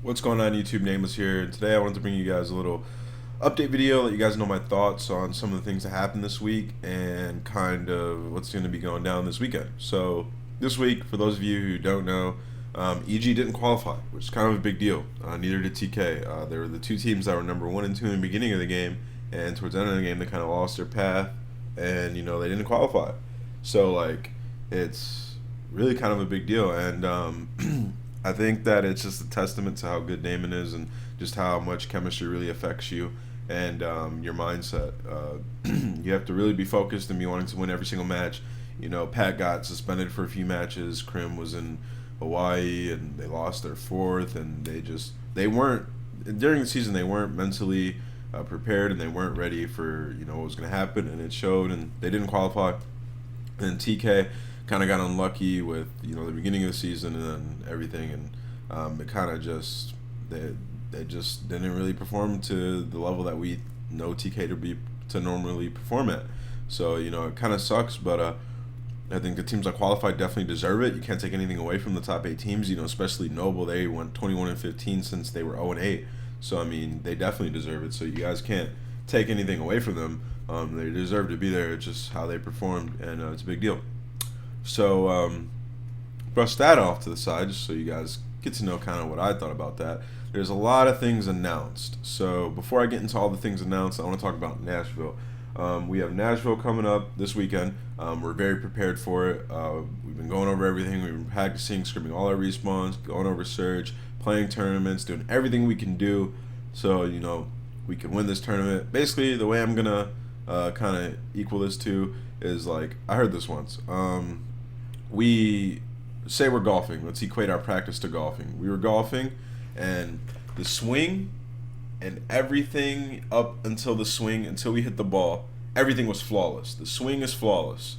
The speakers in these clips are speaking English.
What's going on, YouTube? Nameless here, and today I wanted to bring you guys a little update video, let you guys know my thoughts on some of the things that happened this week and kind of what's going to be going down this weekend. So this week, for those of you who don't know, EG didn't qualify, which is kind of a big deal. Neither did TK. They were the two teams that were number 1 and 2 in the beginning of the game, and towards the end of the game, they kind of lost their path, and they didn't qualify. So it's really kind of a big deal, and I think that it's just a testament to how good Damon is and just how much chemistry really affects you and your mindset. You have to really be focused and be wanting to win every single match. Pat got suspended for a few matches. Krim was in Hawaii and they lost their fourth, and they weren't during the season. They weren't mentally prepared, and they weren't ready for what was going to happen, and it showed. And they didn't qualify. And TK kind of got unlucky with the beginning of the season and then everything, and it kind of just they just didn't really perform to the level that we know TK to normally perform at. So it kind of sucks, but I think the teams that qualified definitely deserve it. You can't take anything away from the top 8 teams. Especially Noble, they went 21-15 since they were 0-8. So I mean, they definitely deserve it. So you guys can't take anything away from them. They deserve to be there. It's just how they performed, and it's a big deal. So brush that off to the side just so you guys get to know kind of what I thought about that. There's a lot of things announced. So before I get into all the things announced, I want to talk about Nashville. We have Nashville coming up this weekend. We're very prepared for it. We've been going over everything. We've been practicing, scrimming all our respawns, going over Surge, playing tournaments, doing everything we can do so we can win this tournament. Basically, the way I'm gonna kind of equal this to is I heard this once. We say we're golfing. Let's equate our practice to golfing. We were golfing, and the swing and everything up until the swing, until we hit the ball, everything was flawless. The swing is flawless.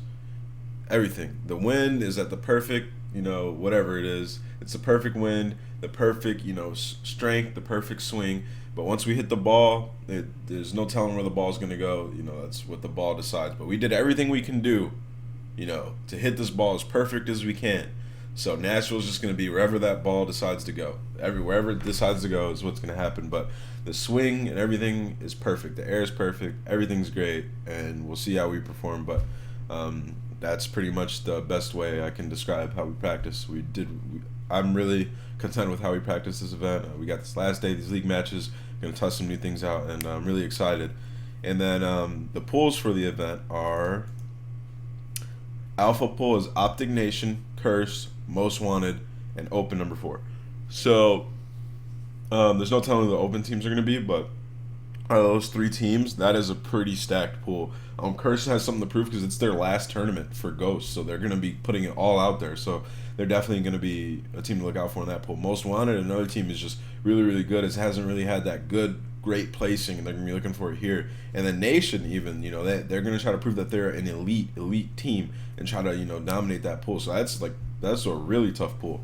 Everything. The wind is at the perfect, whatever it is. It's the perfect wind, the perfect, strength, the perfect swing. But once we hit the ball, there's no telling where the ball's going to go. That's what the ball decides. But we did everything we can do, to hit this ball as perfect as we can. So Nashville's just going to be wherever that ball decides to go. Wherever it decides to go is what's going to happen. But the swing and everything is perfect. The air is perfect. Everything's great. And we'll see how we perform. But that's pretty much the best way I can describe how we practice. I'm really content with how we practice this event. We got this last day, these league matches. Going to test some new things out, and I'm really excited. And then the pools for the event are... Alpha pool is Optic Nation, Curse, Most Wanted, and Open number 4. So there's no telling who the Open teams are going to be, but out of those 3 teams, that is a pretty stacked pool. Curse has something to prove because it's their last tournament for Ghosts, so they're going to be putting it all out there. So they're definitely going to be a team to look out for in that pool. Most Wanted, another team, is just really, really good. It hasn't really had that great placing, and they're going to be looking for it here. And then Nation, even, they're going to try to prove that they're an elite team and try to, dominate that pool. So that's a really tough pool.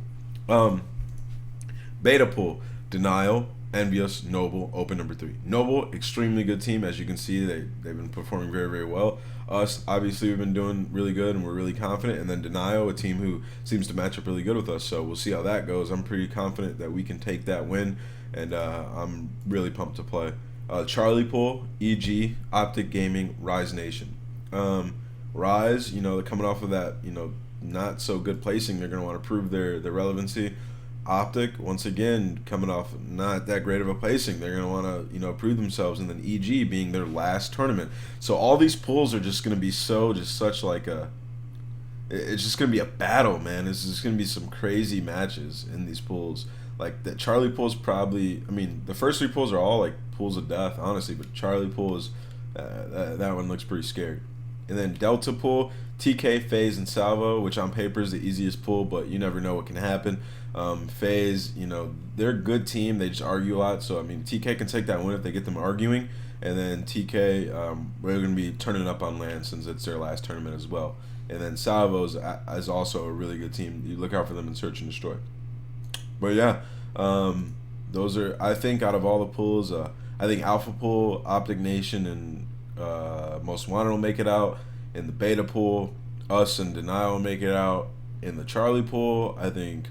Beta pool, Denial, Envious, Noble, Open number 3. Noble, extremely good team. As you can see, they've been performing very, very well. Us, obviously, we've been doing really good, and we're really confident. And then Denial, a team who seems to match up really good with us. So we'll see how that goes. I'm pretty confident that we can take that win, and I'm really pumped to play. Charlie pool, EG, Optic Gaming, Rise Nation. Rise, they're coming off of that, not so good placing. They're going to want to prove their relevancy. Optic, once again, coming off not that great of a placing. They're going to want to, prove themselves. And then EG being their last tournament. So all these pools are just going to be it's just going to be a battle, man. It's just going to be some crazy matches in these pools. The Charlie pool is probably, the first 3 pools are all pools of death, honestly. But Charlie pool is, that one looks pretty scary. And then Delta pool, TK, FaZe, and Salvo, which on paper is the easiest pool, but you never know what can happen. FaZe, they're a good team. They just argue a lot. So, TK can take that win if they get them arguing. And then TK, we're going to be turning up on LAN since it's their last tournament as well. And then Salvo is also a really good team. You look out for them in Search and Destroy. But yeah, those are, I think, out of all the pools, I think Alpha pool, Optic Nation, and Most Wanted will make it out. In the Beta pool, us and Denial will make it out. In the Charlie pool, I think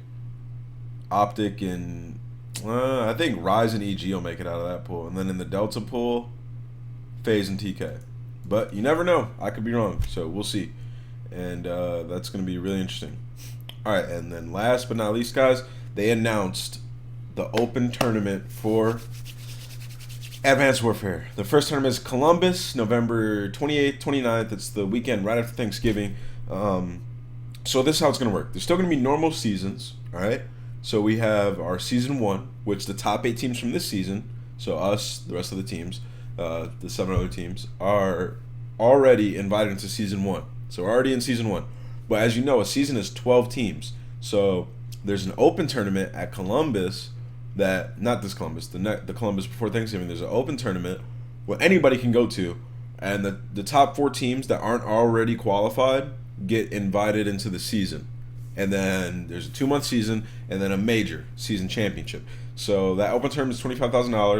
Optic and I think Rise and EG will make it out of that pool, and then in the Delta pool, FaZe and TK. But you never know. I could be wrong, so we'll see. And that's going to be really interesting. All right, and then last but not least, guys, they announced the open tournament for Advanced Warfare. The first tournament is Columbus, November 28th, 29th. It's the weekend right after Thanksgiving. So this is how it's going to work. There's still going to be normal seasons, all right? So we have our Season 1, which the top 8 teams from this season, so us, the rest of the teams, the 7 other teams, are already invited into Season 1. So we're already in Season 1. But as you know, a season is 12 teams. So there's an open tournament at Columbus that, not this Columbus, the Columbus before Thanksgiving, there's an open tournament where anybody can go to, and the top 4 teams that aren't already qualified get invited into the season. And then there's a 2-month season, and then a major season championship. So that open tournament is $25,000.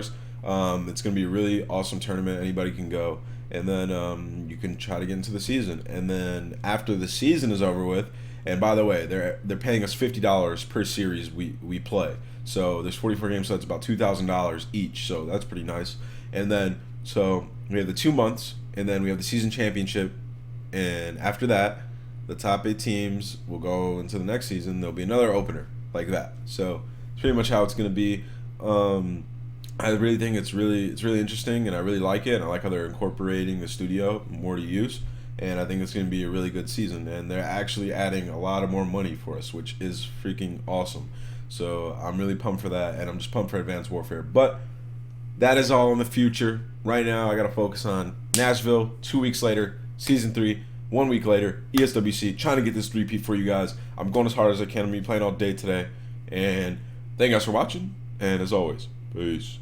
It's going to be a really awesome tournament. Anybody can go. And then you can try to get into the season. And then after the season is over with, and by the way, they're paying us $50 per series we play. So there's 44 games, so that's about $2,000 each. So that's pretty nice. And then, so we have the 2 months, and then we have the season championship. And after that, the top 8 teams will go into the next season. There'll be another opener like that. So it's pretty much how it's going to be. I really think it's really interesting, and I really like it. And I like how they're incorporating the studio more to use. And I think it's going to be a really good season. And they're actually adding a lot of more money for us, which is freaking awesome. So I'm really pumped for that, and I'm just pumped for Advanced Warfare. But that is all in the future. Right now, I got to focus on Nashville. 2 weeks later, Season 3. 1 week later, ESWC, trying to get this 3-peat for you guys. I'm going as hard as I can. I'm going to be playing all day today. And thank you guys for watching. And as always, peace.